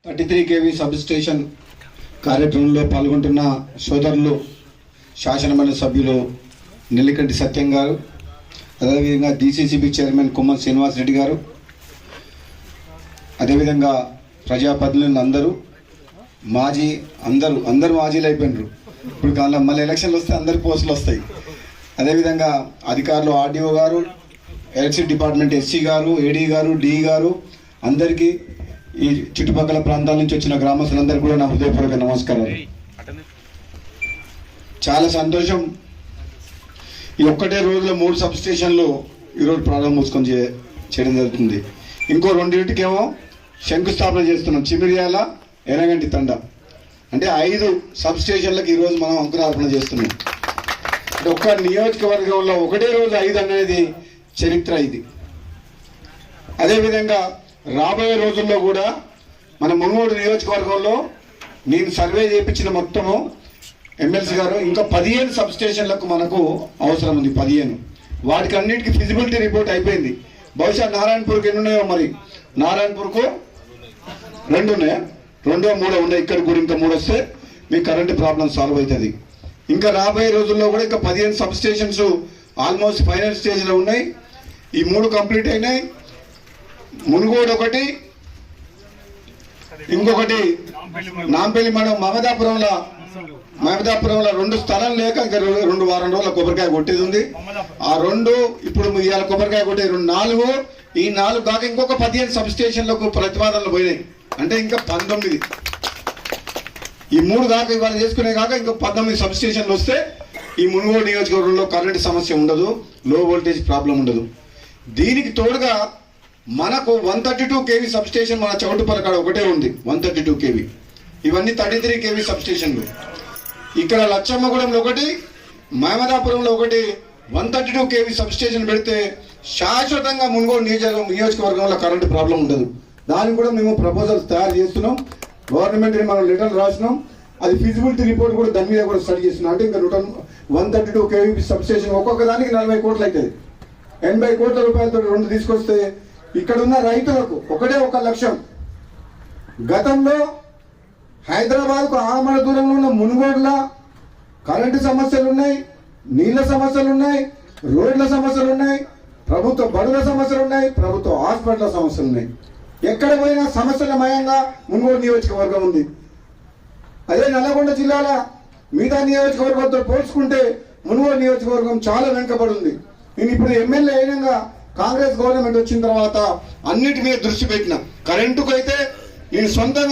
33 kV sub station కార్యక్రమంలో పాల్గొంటున్న సోదరులు శాసనమండలి సభ్యులు నెల్లికంటి సత్యం గారు, అదేవిధంగా DCCB చైర్మన్ కుమ్మం శ్రీనివాస్ రెడ్డి గారు, అదేవిధంగా ప్రజాప్రతినిధులు అందరూ మాజీలు అయిపోయినారు. ఇప్పుడు కాలం మళ్ళీ ఎలక్షన్లు వస్తే అందరి పోస్టులు వస్తాయి. అదేవిధంగా అధికారులు RDO గారు, ఎలక్ట్రిసిటీ డిపార్ట్మెంట్ SC గారు, AD గారు, DE గారు, అందరికీ ఈ చుట్టుపక్కల ప్రాంతాల నుంచి వచ్చిన గ్రామస్తులందరికీ కూడా నా హృదయపూర్వక నమస్కారాలు. చాలా సంతోషం. ఈ ఒక్కటే రోజులో 3 సబ్ స్టేషన్లు ఈరోజు ప్రారంభోత్సవం చేయడం జరుగుతుంది. ఇంకో 2 శంకుస్థాపన చేస్తున్నాం. చిమిర్యాల, ఎర్రగంటి తండ, అంటే 5 సబ్ స్టేషన్లకు ఈరోజు మనం అంకురార్పణ చేస్తున్నాం. అంటే ఒక్క నియోజకవర్గంలో ఒకటే రోజు 5 అనేది చరిత్ర ఇది. అదేవిధంగా రాబోయే రోజుల్లో కూడా మన మునుగోడు నియోజకవర్గంలో నేను సర్వే చేయించిన మొత్తము ఎమ్మెల్సీ గారు ఇంకా 15 సబ్ స్టేషన్లకు మనకు అవసరం ఉంది. 15 వాటికి అన్నిటికీ ఫిజిబిలిటీ రిపోర్ట్ అయిపోయింది. బహుశా నారాయణపూర్కి ఎన్ని ఉన్నాయో, మరి నారాయణపూర్కు 2 ఉన్నాయా, 2 3 ఉన్నాయి. ఇక్కడ కూడా ఇంకా 3 వస్తే మీ కరెంటు ప్రాబ్లం సాల్వ్ అవుతుంది. ఇంకా రాబోయే రోజుల్లో కూడా ఇంకా 15 సబ్ స్టేషన్స్ ఆల్మోస్ట్ ఫైనల్ స్టేజ్లో ఉన్నాయి. ఈ 3 కంప్లీట్ అయినాయి. మునుగోడు ఒకటి, ఇంకొకటి నాంపల్లి మండలం మమదాపురంలో 2 స్థలం లేక ఇంకా 2 వారం రోజుల కొబ్బరికాయ కొట్టేది ఉంది. ఆ 2 ఇప్పుడు ఇవాళ కొబ్బరికాయ కొట్టే 4, ఈ 4 కాక ఇంకొక 15 సబ్ స్టేషన్లకు ప్రతిపాదనలు పోయినాయి. అంటే ఇంకా 19. ఈ 3 కాక ఇవాళ చేసుకునే కాక ఇంకా 19 సబ్ స్టేషన్లు వస్తే ఈ మునుగోడు నియోజకవర్గంలో కరెంటు సమస్య ఉండదు, లో వోల్టేజ్ ప్రాబ్లం ఉండదు. దీనికి తోడుగా మనకు 132 kV సబ్ స్టేషన్ మన చౌటుపల్లి కాడ ఒకటే ఉంది, 132 kV. ఇవన్నీ 33 kV సబ్ స్టేషన్లు. ఇక్కడ లచ్చమ్మగూడెంలో ఒకటి, మహమదాపురంలో ఒకటి 132 kV సబ్ స్టేషన్ పెడితే శాశ్వతంగా మునుగోడు నియోజకవర్గంలో కరెంటు ప్రాబ్లం ఉండదు. దానికి కూడా మేము ప్రపోజల్స్ తయారు చేస్తున్నాం. గవర్నమెంట్ని మనం లెటర్ రాసినాం. అది ఫిజిబిలిటీ రిపోర్ట్ కూడా దాని మీద కూడా స్టడీ చేస్తున్నాం. అంటే ఇంకా 132 kV సబ్ స్టేషన్ ఒక్కొక్క దానికి 40 కోట్లు అవుతుంది. 80 కోట్ల రూపాయలతో 2 తీసుకొస్తే ఇక్కడ ఉన్న రైతులకు ఒకటే 1 లక్ష్యం. గతంలో హైదరాబాద్కు ఆమడ దూరంలో ఉన్న మునుగోడులో కరెంటు సమస్యలు ఉన్నాయి, నీళ్ళ సమస్యలు ఉన్నాయి, రోడ్ల సమస్యలు ఉన్నాయి, ప్రభుత్వ బడుల సమస్యలు ఉన్నాయి, ప్రభుత్వ హాస్పిటల్ సమస్యలు ఉన్నాయి. ఎక్కడ పోయినా సమస్యల మయంగా మునుగోడు నియోజకవర్గం ఉంది. అదే నల్లగొండ జిల్లాల మిగతా నియోజకవర్గంతో పోల్చుకుంటే మునుగోడు నియోజకవర్గం చాలా వెనుకబడి ఉంది. నేను ఇప్పుడు ఎమ్మెల్యే అయినంగా కాంగ్రెస్ గవర్నమెంట్ వచ్చిన తర్వాత అన్నిటి మీద దృష్టి పెట్టిన. కరెంటుకు అయితే నేను సొంతంగా